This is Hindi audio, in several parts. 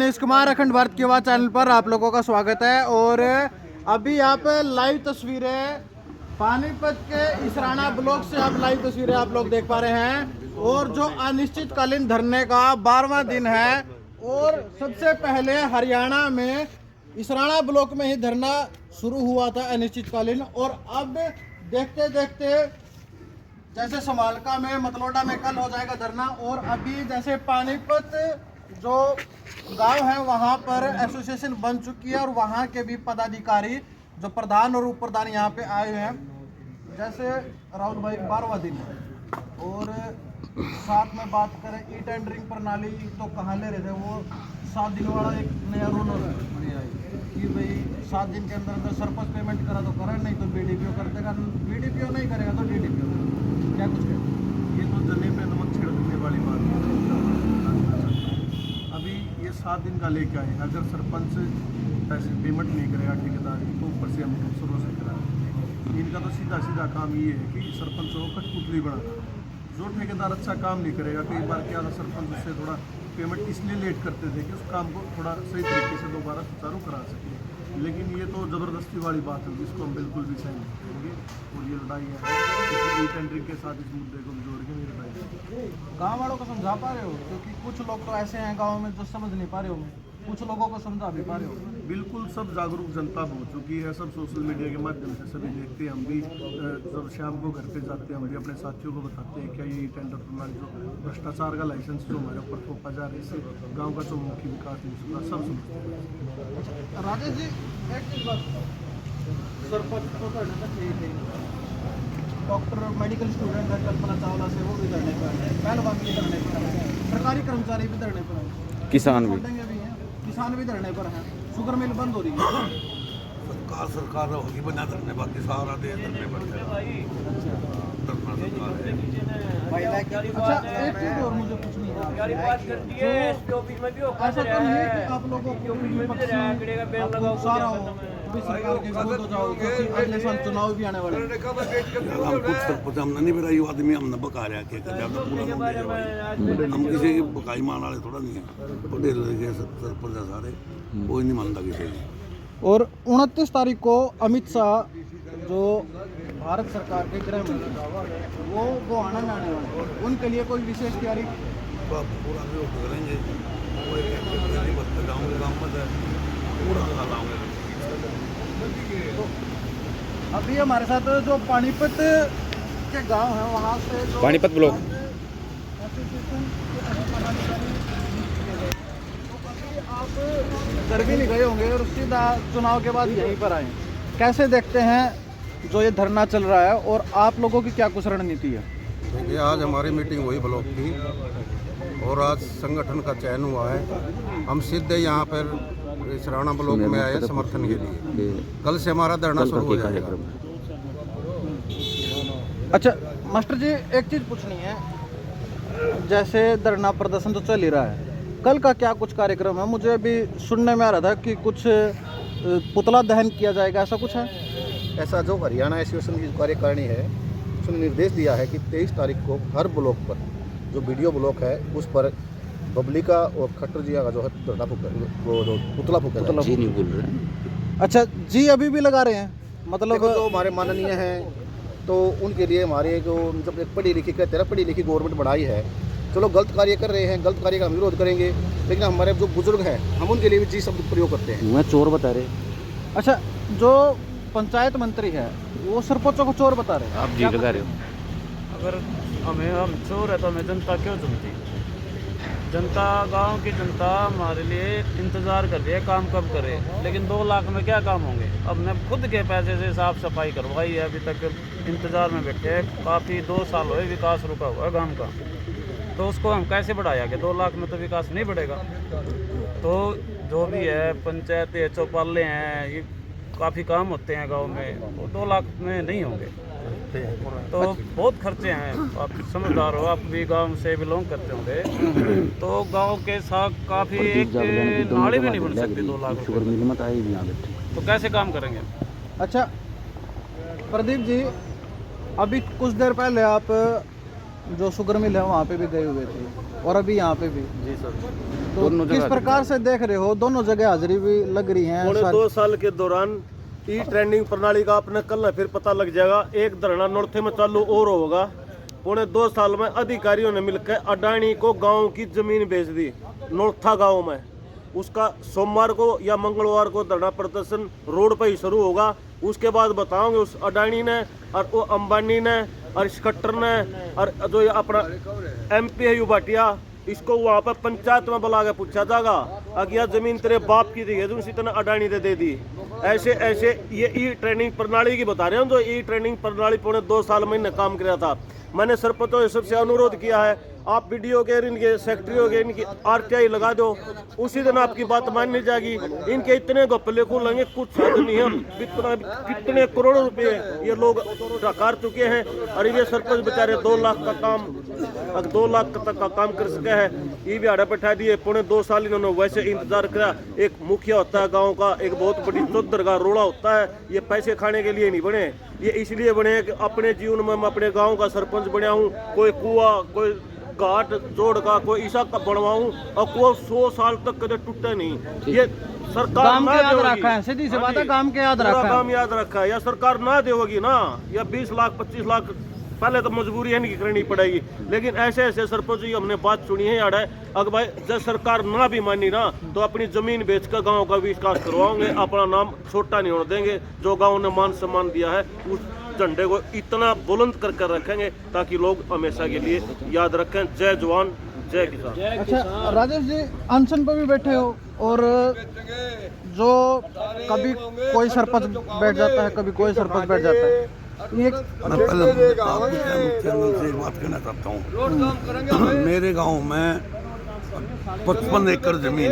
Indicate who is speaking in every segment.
Speaker 1: गणेश कुमार, अखंड भारत की आवाज चैनल पर आप लोगों का स्वागत है। और अभी यहाँ पे लाइव तस्वीरें पानीपत के इसराना ब्लॉक से आप लाइव तस्वीरें आप लोग देख पा रहे हैं। और जो अनिश्चितकालीन धरने का 12वां दिन है और सबसे पहले हरियाणा में इसराना ब्लॉक में ही धरना शुरू हुआ था अनिश्चितकालीन। और अब देखते देखते जैसे समालका में मतलोडा में कल हो जाएगा धरना। और अभी जैसे पानीपत जो गांव है वहां पर एसोसिएशन बन चुकी है और वहां के भी पदाधिकारी जो प्रधान और उप प्रधान यहाँ पे आए हुए हैं। जैसे राहुल भाई 12वां दिन है और साथ में बात करें ई टेंडरिंग प्रणाली तो कहाँ ले रहे थे, वो 7 दिन वाला एक नया रूल कि भाई 7 दिन के अंदर अंदर सरपंच पेमेंट करा तो करा, नहीं तो बीडीपीओ कर देगा, बीडीपीओ नहीं करेगा तो डीडीपीओ। क्या कुछ करें?
Speaker 2: ये तो जले पे नमक छिड़कने वाली बात है। अभी ये 7 दिन का लेके आए, अगर सरपंच पैसे पेमेंट नहीं करेगा ठेकेदार की तो ऊपर से हम शुरू से करा। इनका तो सीधा सीधा काम ये है कि सरपंच को कठपुतली बनाना। जो ठेकेदार अच्छा काम नहीं करेगा, कई बार क्या था सरपंच उससे थोड़ा पेमेंट इसलिए लेट करते थे कि उस काम को थोड़ा सही तरीके से दोबारा सुचारू करा सके। लेकिन ये तो ज़बरदस्ती वाली बात है जिसको हम बिल्कुल भी सहन नहीं करेंगे। और ये लड़ाई है टेंडरिंग के साथ इस मुद्दे को जोड़ के नहीं लड़ाई।
Speaker 1: गाँव वालों को समझा पा रहे हो? क्योंकि कुछ लोग तो ऐसे हैं गाँव में जो समझ नहीं पा रहे हो, कुछ लोगों को समझा भी पा रहे हो।
Speaker 2: बिल्कुल सब जागरूक जनता हो चुकी है, सब सोशल मीडिया के माध्यम से सभी देखते हैं। हम भी जब शाम को घर पे जाते हैं हम भी अपने साथियों को बताते हैं क्या ये टेंडर प्रणाली जो भ्रष्टाचार का लाइसेंस जो हमारे ऊपर थोपा जा रहा है, इससे गाँव का चौमुखी विकास नहीं सुना, सब समझते हैं।
Speaker 1: राजेश जी एक चीज बात सरपंच को करने का ठीक है, डॉक्टर मेडिकल स्टूडेंट है कल्पना चावला से वो भी धरने पर है, पहलवान भी धरने पर है, सरकारी कर्मचारी भी धरने पर है,
Speaker 3: किसान भी
Speaker 1: हैं, किसान भी धरने पर हैं, शुगर मिल बंद हो रही है।
Speaker 4: सरकार होगी बना धरने, बाकी सारा देश धरने पर है। धरना सरकार है।
Speaker 1: अच्छा एक चीज और मुझे पूछनी है, ऐसा तो नहीं है कि आप लोगों को आपको सारा हो भी सरकार के विरोध हो जाओ, क्योंकि अगले साल चुनाव भी आने वाले हैं।
Speaker 4: हम कुछ सरपंच हमने नहीं बनाई, वो आदमी हमने बका रहा है ज्यादा पूरा हम किसी की बकाई मान वाले थोड़ा नहीं है। वो डेल के सरपंच है सारे, कोई नहीं मानता किसी की।
Speaker 1: और 29 तारीख को अमित शाह जो भारत सरकार के गृह मंत्री वो गोहाना में आने वाले हैं, उनके लिए कोई विशेष तैयारी?
Speaker 4: पूरा विरोध करेंगे, गाँव में पूरा लाऊंगे।
Speaker 1: तो अभी हमारे साथ जो पानीपत के गांव हैं वहाँ से जो
Speaker 3: पानीपत ब्लॉक
Speaker 1: आप घर भी नहीं गए होंगे और सीधा चुनाव के बाद यहीं पर आए, कैसे देखते हैं जो ये धरना चल रहा है और आप लोगों की क्या कुछ रणनीति है?
Speaker 4: देखिए आज हमारी मीटिंग हुई ब्लॉक की और आज संगठन का चयन हुआ है। हम सीधे यहाँ पर इसराना ब्लॉक में आए समर्थन के लिए। कल से हमारा धरना शुरू हो जाएगा।
Speaker 1: अच्छा मास्टर जी एक चीज़ पूछनी है, जैसे धरना प्रदर्शन तो चल ही रहा है, कल का क्या कुछ कार्यक्रम है? मुझे अभी सुनने में आ रहा था कि कुछ पुतला दहन किया जाएगा, ऐसा कुछ है?
Speaker 5: ऐसा जो हरियाणा एसोसिएशन की कार्यकारिणी है उसने निर्देश दिया है कि 23 तारीख को हर ब्लॉक पर जो वीडियो ब्लॉक है उस पर बबलिका और खट्टर जी का जो है वो जो पुतला फूका
Speaker 3: जी नहीं बोल रहे।
Speaker 1: अच्छा जी अभी भी लगा रहे हैं, मतलब
Speaker 5: जो हमारे माननीय हैं तो उनके लिए हमारे जो जब एक पढ़ी लिखी कहते हैं पढ़ी लिखी गवर्नमेंट बनाई है, चलो गलत कार्य कर रहे हैं, गलत कार्य का हम विरोध करेंगे, लेकिन हमारे जो बुजुर्ग हैं हम उनके लिए भी जी शब्द प्रयोग करते हैं।
Speaker 3: मैं चोर बता रहे।
Speaker 1: अच्छा जो पंचायत मंत्री है वो सरपंचों को चोर बता रहे हैं,
Speaker 3: आप जी लगा रहे हो।
Speaker 2: अगर हम चोर है तो हमें जनता क्यों चुनती? जनता, गांव की जनता हमारे लिए इंतज़ार कर रही है काम कब करे, लेकिन 2 लाख में क्या काम होंगे? अब मैं खुद के पैसे से साफ सफाई करवाई है, अभी तक इंतज़ार में बैठे हैं। काफ़ी 2 साल हुए विकास रुका हुआ है गांव का, तो उसको हम कैसे बढ़ाया कि 2 लाख में तो विकास नहीं बढ़ेगा। तो जो भी है पंचायतें चौपाले हैं, ये काफ़ी काम होते हैं गांव में, वो 2 लाख में नहीं होंगे। तो बहुत खर्चे हैं, आप समझदार हो, आप भी गांव से बिलोंग करते होंगे, तो गांव के साथ काफ़ी एक नाली भी नहीं बन सकती 2 लाख
Speaker 3: शुगर मिल मत आई भी यहाँ
Speaker 2: तो कैसे काम करेंगे?
Speaker 1: अच्छा प्रदीप जी अभी कुछ देर पहले आप जो शुगर मिल है वहाँ पे भी गए हुए थे और अभी यहाँ पे भी।
Speaker 2: जी सर।
Speaker 1: तो किस प्रकार से देख रहे हो, दोनों जगह हाजिरी भी लग रही है?
Speaker 6: पौने 2 साल के दौरान ई ट्रेंडिंग प्रणाली का अपने कल फिर पता लग जाएगा। एक धरना नौथे में चालू और होगा। पौने 2 साल में अधिकारियों ने मिलकर अडानी को गांव की जमीन बेच दी नौथा गांव में। उसका सोमवार को या मंगलवार को धरना प्रदर्शन रोड पर ही शुरू होगा। उसके बाद बताओगे उस अडानी ने और वो अंबानी ने और इस खट्टर ने और जो ये अपना MP है यू भाटिया, इसको वहाँ पर पंचायत में बुला के पूछा जाएगा कि यह जमीन तेरे बाप की थी उसी तरह अडानी ने दे दी। ऐसे ऐसे ये ई ट्रेनिंग प्रणाली की बता रहे हैं। जो ई ट्रेनिंग प्रणाली पौने 2 साल में इन्हें काम किया था। मैंने सरपंचों सबसे अनुरोध किया है, आप वीडियो के इनके सेक्रेटरी के इनकी RTI लगा दो, उसी दिन आपकी बात माननी जाएगी। इनके इतने गप्पले खुलेंगे कुछ हद नहीं है। कितने करोड़ों रुपए ये लोग डकार चुके हैं और ये सरपंच बेचारे 2 लाख का काम 2 लाख तक का काम कर सके हैं। ये भी आड़ा बैठा दिए। पौने 2 साल इन्होंने वैसे इंतजार किया। एक मुखिया होता है गाँव का, एक बहुत बड़ी चौधर का रोड़ा होता है। ये पैसे खाने के लिए नहीं बने, ये इसलिए बने कि अपने जीवन में मैं अपने गाँव का सरपंच बना हूँ। कोई कुआ, कोई घाट जोड़ का, कोई ईसा का बनवाऊं और कोई 100 साल तक कदे टूटे नहीं। ये सरकार
Speaker 1: काम
Speaker 6: ना
Speaker 1: के याद
Speaker 6: देगी।
Speaker 1: रखा है, सीधी सी बात है, काम के याद
Speaker 6: पूरा
Speaker 1: रखा है।
Speaker 6: काम याद रखा है। या सरकार ना देगी ना, या 20 लाख 25 लाख पहले तो मजबूरी है नहीं करनी पड़ेगी। लेकिन ऐसे ऐसे सरपंच की हमने बात सुनी है यार। अगर भाई जब सरकार ना भी मानी ना तो अपनी जमीन बेचकर गांव का विकास करवाओगे, अपना नाम छोटा नहीं होने देंगे। जो गांव ने मान सम्मान दिया है उस झंडे को इतना बुलंद कर कर रखेंगे ताकि लोग हमेशा के लिए याद रखें। जय जवान जय किसान।
Speaker 1: अच्छा राजेश जी, अनशन पर भी बैठे हो और जो कभी कोई सरपंच बैठ जाता है, कभी कोई सरपंच बैठ जाता है।
Speaker 7: मैं पहले चैनल से एक बात कहना चाहता हूँ। मेरे गांव में 55 एकड़ जमीन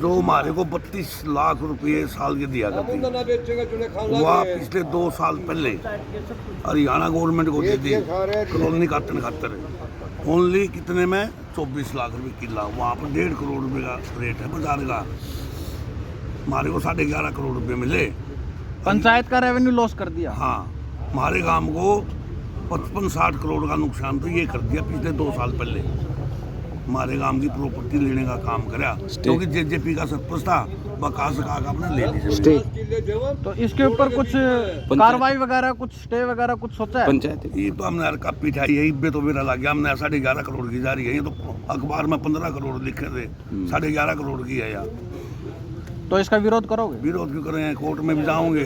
Speaker 7: जो हमारे को 32 लाख रुपए साल के दिया करती, वह पिछले 2 साल पहले हरियाणा गवर्नमेंट को दे दी कॉलोनी काटने खातर। ओनली कितने में 24 लाख रुपए किला। वहाँ पर 1.5 करोड़ रुपए का रेट है बाजार का। हमारे को 11.5 करोड़ रुपए मिले।
Speaker 1: पंचायत का रेवेन्यू लॉस कर दिया।
Speaker 7: हाँ, हमारे गांव को 55-60 करोड़ का नुकसान तो ये कर दिया पिछले 2 साल पहले। हमारे गांव की प्रॉपर्टी लेने का काम करा क्योंकि JJP का सरपंच था, बकास का आपने ले लीजिए।
Speaker 1: तो इसके ऊपर कुछ कार्रवाई वगैरह, कुछ स्टे वगैरह कुछ सोचा है?
Speaker 3: पंचायत
Speaker 7: ये तो हमने हल्का पिठाई है, इब्बे तो मेरा लग गया। हमने 11.5 करोड़ की जा रही है। ये तो अखबार में 15 करोड़ लिखे थे, 11.5 करोड़ की है यार।
Speaker 1: तो इसका विरोध करोगे?
Speaker 7: विरोध क्यों करें, कोर्ट में भी जाओगे,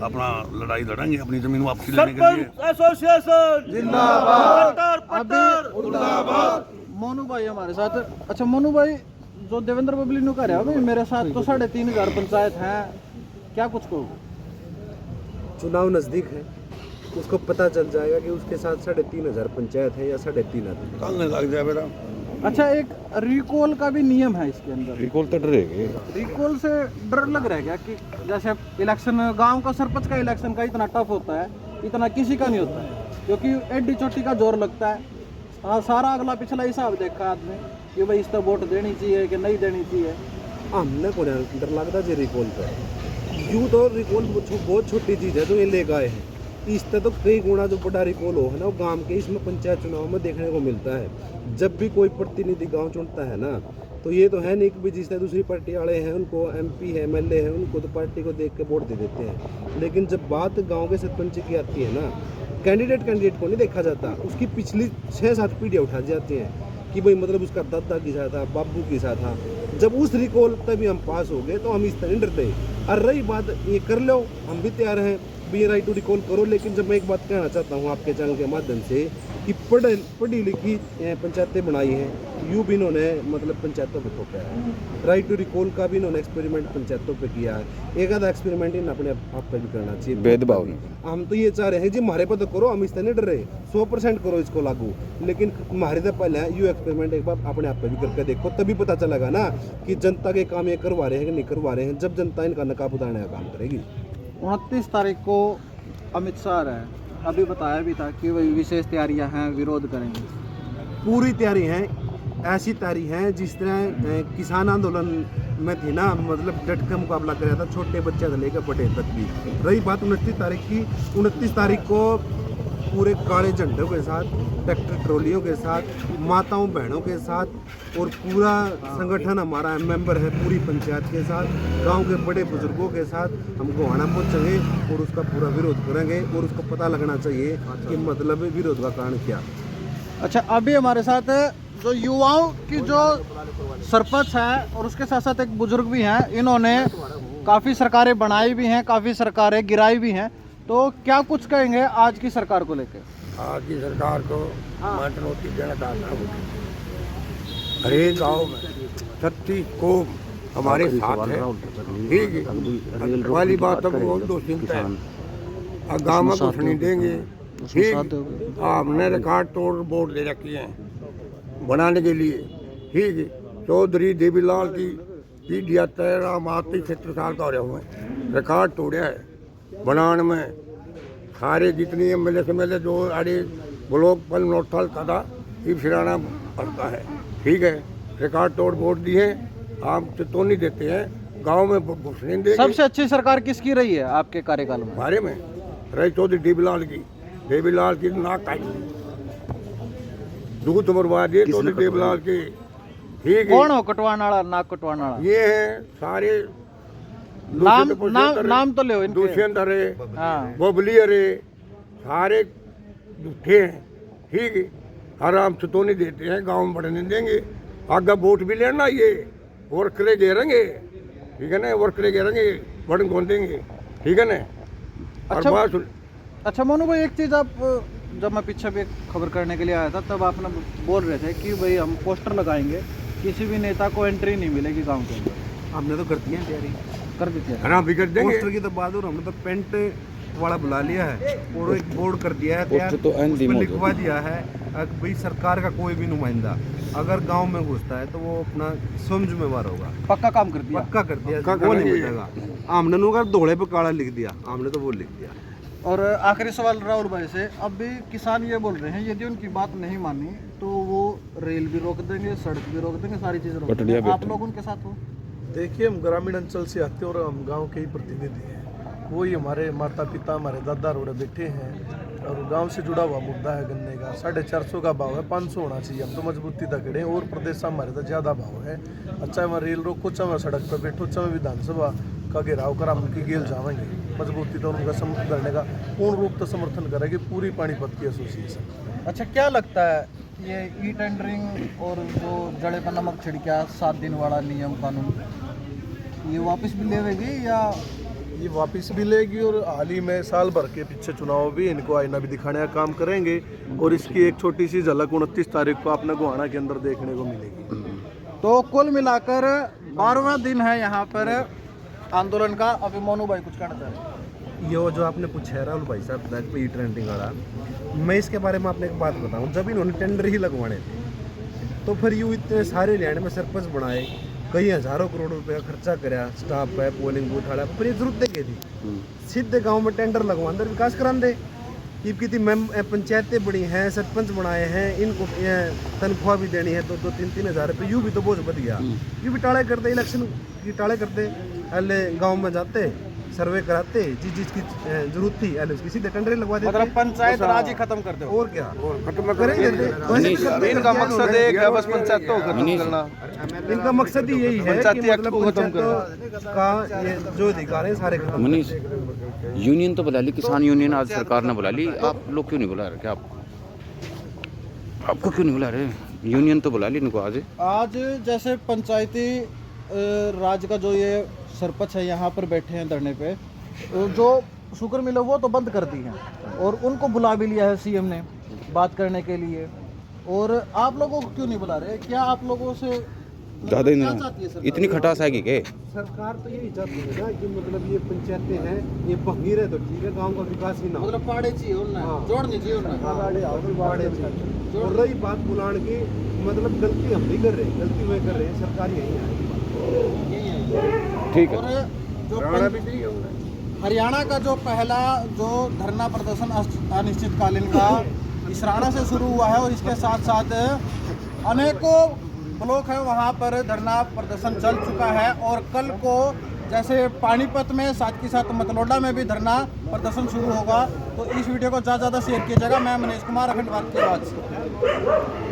Speaker 7: अपना लड़ाई लड़ेंगे अपनी जमीन वापसी लेने के लिए।
Speaker 6: सरपंच एसोसिएशन
Speaker 1: जिंदाबाद।
Speaker 6: पट्टर
Speaker 1: अभी मोनू भाई हमारे साथ। अच्छा मोनू भाई, जो देवेंद्र बबली ने कहा भाई मेरे साथ तो 3,500 पंचायत हैं, क्या कुछ कहोगे?
Speaker 8: चुनाव नज़दीक है, उसको पता चल जाएगा कि उसके साथ 3,500 पंचायत है या 3,500।
Speaker 7: कालने लग जाए मेरा।
Speaker 1: अच्छा, एक रिकॉल का भी नियम है इसके अंदर।
Speaker 3: रिकॉल तो डरेगा।
Speaker 1: रिकॉल से डर लग रहा है क्या कि जैसे इलेक्शन, गांव का सरपंच का इलेक्शन का इतना टफ होता है, इतना किसी का नहीं होता है, क्योंकि एडी चोटी का जोर लगता है। सारा अगला पिछला हिसाब देखा आदमी कि भाई इस तो वोट देनी चाहिए कि नहीं देनी चाहिए।
Speaker 8: हमने को डर लगता जी रिकॉल पर। यूँ तो रिकॉल बहुत छोटी चीज़ है जो ये ले गए हैं। इससे तो कई गुना जो बड़ा रिकॉल हो है ना, वो गांव के इसमें पंचायत चुनाव में देखने को मिलता है। जब भी कोई प्रतिनिधि गांव चुनता है ना, तो ये तो है नहीं कि जिस तरह दूसरी पार्टी वाले हैं उनको MP है, MLA है, उनको तो पार्टी को देख के वोट दे देते हैं। लेकिन जब बात गांव के सरपंच की आती है ना, कैंडिडेट को नहीं देखा जाता, उसकी पिछली 6-7 पीढ़ियाँ उठा जाती हैं कि भाई मतलब उसका दादा के साथ था, बाबू के साथ था। जब उस रिकॉल तभी हम पास हो गए तो हम इस तरह डरते। और रही बात ये कर लो, हम भी तैयार हैं भी राइट टू रिकॉल करो। लेकिन जब मैं एक बात कहना चाहता हूँ आपके चैनल के माध्यम से कि पढ़ी लिखी पंचायतें बनाई हैं, यूँ भी इन्होंने मतलब पंचायतों पे ठोका है। राइट टू रिकॉल का भी इन्होंने एक्सपेरिमेंट पंचायतों पे किया है। एक आधा एक्सपेरिमेंट इन अपने आप पे भी करना चाहिए।
Speaker 3: भेदभाव नहीं।
Speaker 8: हम तो ये चाह रहे हैं जी हमारे पे तो करो, हम इस तरह नहीं डर रहे, 100% करो इसको लागू। लेकिन हमारे तो पहले यू एक्सपेरिमेंट एक बार अपने आप पे भी करके देखो, तभी पता चलेगा ना कि जनता के काम ये करवा रहे हैं कि नहीं करवा रहे हैं। जब जनता इनका नकाब उतारने का काम करेगी।
Speaker 1: 29 तारीख को अमित शाह है, अभी बताया भी था कि वही विशेष तैयारियां हैं, विरोध करेंगे।
Speaker 8: पूरी तैयारी है, ऐसी तैयारी है जिस तरह किसान आंदोलन में थी ना, मतलब डट का मुकाबला कराया था, छोटे बच्चे से लेकर बड़े तक भी। रही बात 29 तारीख की, 29 तारीख को पूरे काले झंडों के साथ, ट्रैक्टर ट्रॉलियों के साथ, माताओं बहनों के साथ, और पूरा संगठन हमारा मेंबर है पूरी पंचायत के साथ, गांव के बड़े बुजुर्गों के साथ हम गोहाना पहुंचेंगे और उसका पूरा विरोध करेंगे और उसको पता लगना चाहिए कि मतलब विरोध का कारण क्या।
Speaker 1: अच्छा, अभी हमारे साथ जो युवाओं की जो सरपंच है और उसके साथ साथ एक बुजुर्ग भी हैं, इन्होंने काफ़ी सरकारें बनाई भी हैं, काफ़ी सरकारें गिराई भी हैं, तो क्या कुछ कहेंगे आज की सरकार को लेकर?
Speaker 7: आज की सरकार को मैं चुनौती देना चाहता हूँ। हरेक गाँव में 36 कौम हमारे साथ है, ठीक है। वाली बात तो बहुत दो चिंता है, अब गाँव में कुछ नहीं देंगे, ठीक। हमने रिकॉर्ड तोड़ बोर्ड ले रखी है बनाने के लिए, ठीक है। चौधरी देवीलाल की पीढ़ी 73 साल का हो रहे हुए, रिकॉर्ड तोड़ा है बनाने में। सारे जितनी MLA जो अरे ब्लॉक पर नोटल का था ये फिराना पड़ता है, ठीक है। रिकॉर्ड तोड़ वोट दिए, आप तो नहीं देते हैं, गांव में घुस नहीं देंगे।
Speaker 1: सबसे अच्छी सरकार किसकी रही है आपके कार्यकाल में?
Speaker 7: बारे में रही चौधरी देवीलाल की नाक काट दूध मरवा दिए चौधरी देवीलाल की, ठीक है।
Speaker 1: कौन हो कटवाना वाला, नाक कटवाना वाला?
Speaker 7: ये है सारे
Speaker 1: नाम तो ले इनके।
Speaker 7: दुष्यंत अरे,
Speaker 1: हाँ।
Speaker 7: बबली अरे, सारे झूठे हैं, ठीक है। आराम से तो नहीं देते हैं, गांव में बढ़ने देंगे। आगे वोट भी लेना, ये वर्करे घेरेंगे, ठीक है ना, वर्करे घेरेंगे, बढ़ देंगे, ठीक है ना।
Speaker 1: अच्छा मोनू भाई, एक चीज़ आप, जब मैं पीछे भी खबर करने के लिए आया था तब आपने बोल रहे थे कि भाई हम पोस्टर लगाएंगे, किसी भी नेता को एंट्री नहीं मिलेगी गांव के अंदर।
Speaker 8: हमने तो कर दी है तैयारी,
Speaker 1: कर देते हैं।
Speaker 7: हाँ, भी कर देंगे।
Speaker 8: पोस्टर की तो बात हो, हमने तो पेंट वाला बुला लिया है और एक बोर्ड कर दिया है तैयार, उसमें लिखवा दिया है भाई सरकार का कोई भी नुमाइंदा अगर गांव में घुसता है तो वो अपना स्वयं जिम्मेवार होगा।
Speaker 1: पक्का काम कर दिया,
Speaker 8: पक्का कर दिया, वो नहीं बचेगा। हमने नु अगर धोड़े पे काला लिख दिया, हमने तो वो लिख दिया।
Speaker 1: और आखिरी सवाल राहुल भाई से, अब भी किसान ये बोल रहे हैं यदि उनकी बात नहीं मानी तो वो रेल भी रोक देंगे, सड़क भी रोक देंगे, सारी चीज़ें रोक देंगे। आप लोग उनके साथ हो?
Speaker 9: देखिए, हम ग्रामीण अंचल से आते हैं और हम गांव के ही प्रतिनिधि हैं। वही हमारे माता पिता, हमारे दादा रोड़े बैठे हैं और गांव से जुड़ा हुआ मुद्दा है गन्ने का। 450 का भाव है, 500 होना चाहिए। हम तो मजबूती तक खड़े हैं और प्रदेश हमारे तो ज़्यादा भाव है। अच्छा, मैं रेल रोको, चाहे सड़क पर बैठो, चाहे विधानसभा का घेराव कर हम उनकी गेल जाएंगे। मजबूती तो उनका समर्थन करने का पूर्ण रूप तो समर्थन करेगी पूरी पानीपत की एसोसिएशन।
Speaker 1: अच्छा, क्या लगता है ये ई टेंडरिंग और जो जड़े पर नमक छिड़का 7 दिन वाला नियम कानून, ये वापस भी लेगी या?
Speaker 9: ये वापस भी लेगी और हाल ही में साल भर के पीछे चुनाव भी इनको आईना भी दिखाने का काम करेंगे और इसकी एक छोटी सी झलक 29 तारीख को अपने गोहाना के अंदर देखने को मिलेगी।
Speaker 1: तो कुल मिलाकर 12वां दिन है यहाँ पर आंदोलन का। अभी मोनू भाई कुछ कहना चाह रहे हैं?
Speaker 8: ये जो आपने पूछा है राहुल भाई साहब ई ट्रेंडिंग वाला, मैं इसके बारे में आपने एक बात बताऊं। जब इन्होंने टेंडर ही लगवाने थे तो फिर यूँ इतने सारे लैंड में सरपंच बनाए, कई हजारों करोड़ रुपया खर्चा कराया, स्टाफ है, पोलिंग बूथ वाला, फिर ये जरूरत देखे थी सीधे गांव में टेंडर लगवा अंदर विकास करा दे। ये कितनी पंचायतें बड़ी हैं, सरपंच बनाए हैं, इनको तनख्वाह भी देनी है, 2-3 हज़ार रुपये, यूँ भी तो बोझ बढ़ गया। यूँ भी टाले करते, इलेक्शन की टाले करते, पहले गाँव में जाते, सर्वे कराते, जिस चीज की जरूरत थी पहले उसकी सीधे टेंडर लगवा देते।
Speaker 1: मतलब पंचायत राज ही खत्म कर दो।
Speaker 8: और क्या,
Speaker 7: खत्म करेंगे।
Speaker 9: इनका मकसद एक है बस पंचायत को खत्म करना।
Speaker 8: इनका मकसद ही यही है कि मतलब पंचायत का ये जो अधिकार है सारे खत्म।
Speaker 3: मनीष, यूनियन तो बुला ली, किसान यूनियन आज सरकार ने बुला ली, आप लोग क्यों नहीं बुला रहे? क्या आपको क्यों नहीं बुला रहे? यूनियन तो बुला ली इनको आज
Speaker 1: जैसे पंचायती राज का जो ये सरपंच है यहाँ पर बैठे हैं धरने पे, जो शुगर मिल वो तो बंद कर दी है और उनको बुला भी लिया है सीएम ने बात करने के लिए। और आप लोगों को क्यों नहीं बुला रहे? क्या आप लोगों से
Speaker 3: ज़्यादा इतनी खटास आएगी क्या?
Speaker 8: सरकार तो यही चाहती है ना कि मतलब ये पंचायतें हैं, ये फकीर है तो ठीक है, गांव का विकास ही ना हो।
Speaker 1: मतलब पाड़े चाहिए जोड़नी चाहिए।
Speaker 8: और रही बात बुलाने की, मतलब गलती हम नहीं कर रहे, गलती वह कर रहे हैं, सरकार यही है।
Speaker 3: ठीक है।
Speaker 1: और जो हरियाणा का जो पहला जो धरना प्रदर्शन अनिश्चितकालीन का इसराना से शुरू हुआ है और इसके साथ साथ अनेकों ब्लॉक है वहाँ पर धरना प्रदर्शन चल चुका है। और कल को जैसे पानीपत में साथ के साथ मतलोडा में भी धरना प्रदर्शन शुरू होगा। तो इस वीडियो को ज़्यादा से ज़्यादा शेयर कीजिएगा। मैं मनीष कुमार, अखंड भारत की आवाज़।